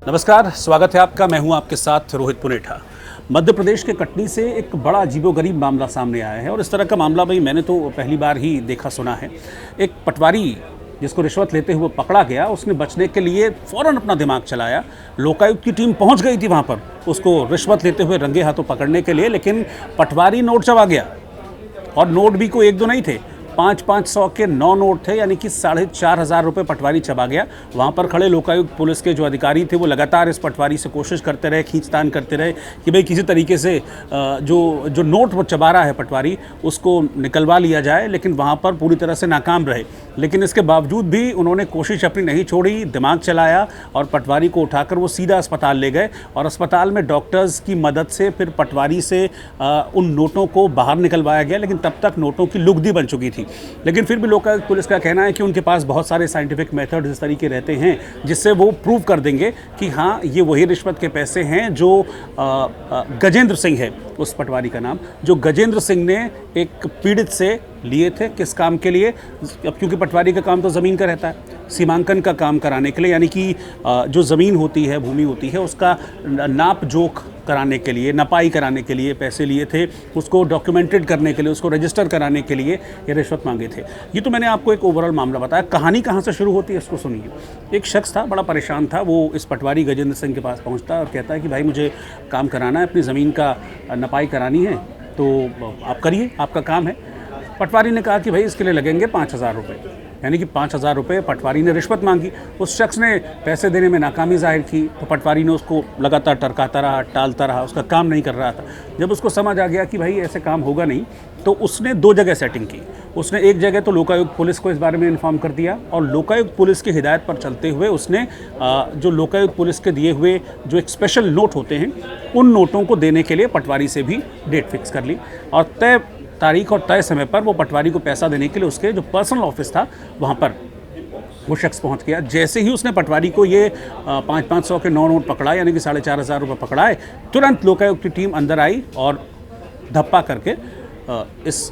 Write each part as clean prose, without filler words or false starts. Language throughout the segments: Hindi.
नमस्कार, स्वागत है आपका। मैं हूं आपके साथ रोहित पुनेठा। मध्य प्रदेश के कटनी से एक बड़ा अजीबोगरीब मामला सामने आया है और इस तरह का मामला भाई मैंने तो पहली बार ही देखा सुना है। एक पटवारी जिसको रिश्वत लेते हुए पकड़ा गया, उसने बचने के लिए फ़ौरन अपना दिमाग चलाया। लोकायुक्त की टीम पहुंच गई थी वहां पर उसको रिश्वत लेते हुए रंगे हाथों पकड़ने के लिए, लेकिन पटवारी नोट चबा गया। और नोट भी कोई एक दो नहीं थे, 500 के 9 नोट थे, यानी कि 4,500 रुपये पटवारी चबा गया। वहाँ पर खड़े लोकायुक्त पुलिस के जो अधिकारी थे वो लगातार इस पटवारी से कोशिश करते रहे, खींचतान करते रहे कि भाई किसी तरीके से जो नोट वो चबा रहा है पटवारी उसको निकलवा लिया जाए, लेकिन वहाँ पर पूरी तरह से नाकाम रहे। लेकिन इसके बावजूद भी उन्होंने कोशिश अपनी नहीं छोड़ी, दिमाग चलाया और पटवारी को उठाकर वो सीधा अस्पताल ले गए और अस्पताल में डॉक्टर्स की मदद से फिर पटवारी से उन नोटों को बाहर निकलवाया गया। लेकिन तब तक नोटों की लुगदी बन चुकी थी। लेकिन फिर भी लोकायुक्त पुलिस का कहना है कि उनके पास बहुत सारे साइंटिफिक मेथड्स इस तरीके रहते हैं जिससे वो प्रूव कर देंगे कि हाँ, ये वही रिश्वत के पैसे हैं जो गजेंद्र सिंह है उस पटवारी का नाम, जो गजेंद्र सिंह ने एक पीड़ित से लिए थे। किस काम के लिए? अब क्योंकि पटवारी का काम तो ज़मीन का रहता है, सीमांकन का काम कराने के लिए, यानी कि जो ज़मीन होती है, भूमि होती है, उसका नाप जोख कराने के लिए, नपाई कराने के लिए पैसे लिए थे। उसको डॉक्यूमेंटेड करने के लिए, उसको रजिस्टर कराने के लिए ये रिश्वत मांगे थे। ये तो मैंने आपको एक ओवरऑल मामला बताया। कहानी कहाँ से शुरू होती है इसको सुनिए। एक शख्स था, बड़ा परेशान था। वो इस पटवारी गजेंद्र सिंह के पास पहुँचता है और कहता है कि भाई मुझे काम कराना है, अपनी ज़मीन का नपाई करानी है, तो आप करिए, आपका काम है। पटवारी ने कहा कि भाई इसके लिए लगेंगे 5,000 रुपये, यानी कि 5,000 रुपये पटवारी ने रिश्वत मांगी। उस शख्स ने पैसे देने में नाकामी जाहिर की, तो पटवारी ने उसको लगातार टरकाता रहा, टालता रहा, उसका काम नहीं कर रहा था। जब उसको समझ आ गया कि भाई ऐसे काम होगा नहीं, तो उसने 2 जगह सेटिंग की। उसने एक जगह तो लोकायुक्त पुलिस को इस बारे में इन्फॉर्म कर दिया और लोकायुक्त पुलिस की हिदायत पर चलते हुए उसने जो लोकायुक्त पुलिस के दिए हुए जो एक स्पेशल नोट होते हैं, उन नोटों को देने के लिए पटवारी से भी डेट फिक्स कर ली और तय तारीख और तय समय पर वो पटवारी को पैसा देने के लिए उसके जो पर्सनल ऑफिस था वहाँ पर वो शख्स पहुँच गया। जैसे ही उसने पटवारी को ये 500 के 9 नोट पकड़ा, यानी कि 4,500 रुपये पकड़ाए, तुरंत लोकायुक्त की टीम अंदर आई और धप्पा करके इस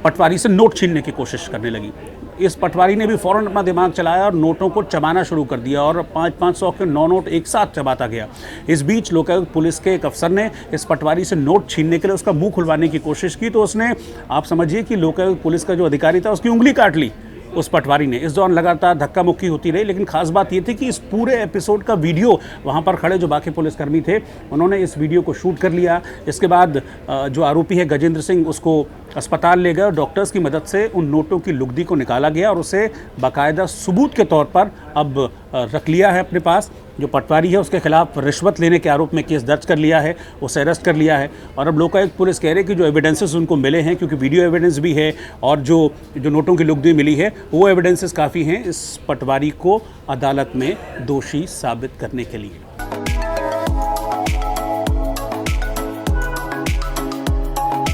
पटवारी से नोट छीनने की कोशिश करने लगी। इस पटवारी ने भी फ़ौरन अपना दिमाग चलाया और नोटों को चबाना शुरू कर दिया और 500 के 9 नोट एक साथ चबाता गया। इस बीच लोकायुक्त पुलिस के एक अफसर ने इस पटवारी से नोट छीनने के लिए उसका मुंह खुलवाने की कोशिश की, तो उसने, आप समझिए कि लोकायुक्त पुलिस का जो अधिकारी था उसकी उंगली काट ली उस पटवारी ने। इस दौरान लगातार धक्का मुक्की होती रही, लेकिन खास बात ये थी कि इस पूरे एपिसोड का वीडियो वहाँ पर खड़े जो बाकी पुलिसकर्मी थे उन्होंने इस वीडियो को शूट कर लिया। इसके बाद जो आरोपी है गजेंद्र सिंह, उसको अस्पताल ले गए और डॉक्टर्स की मदद से उन नोटों की लुगदी को निकाला गया और उसे बाकायदा सबूत के तौर पर अब रख लिया है अपने पास। जो पटवारी है उसके खिलाफ रिश्वत लेने के आरोप में केस दर्ज कर लिया है, उसे अरेस्ट कर लिया है। और अब लोकायुक्त पुलिस कह रहे हैं कि जो एविडेंसेस उनको मिले हैं, क्योंकि वीडियो एविडेंस भी है और जो नोटों की लुगदी मिली है, वो एविडेंसेस काफ़ी हैं इस पटवारी को अदालत में दोषी साबित करने के लिए।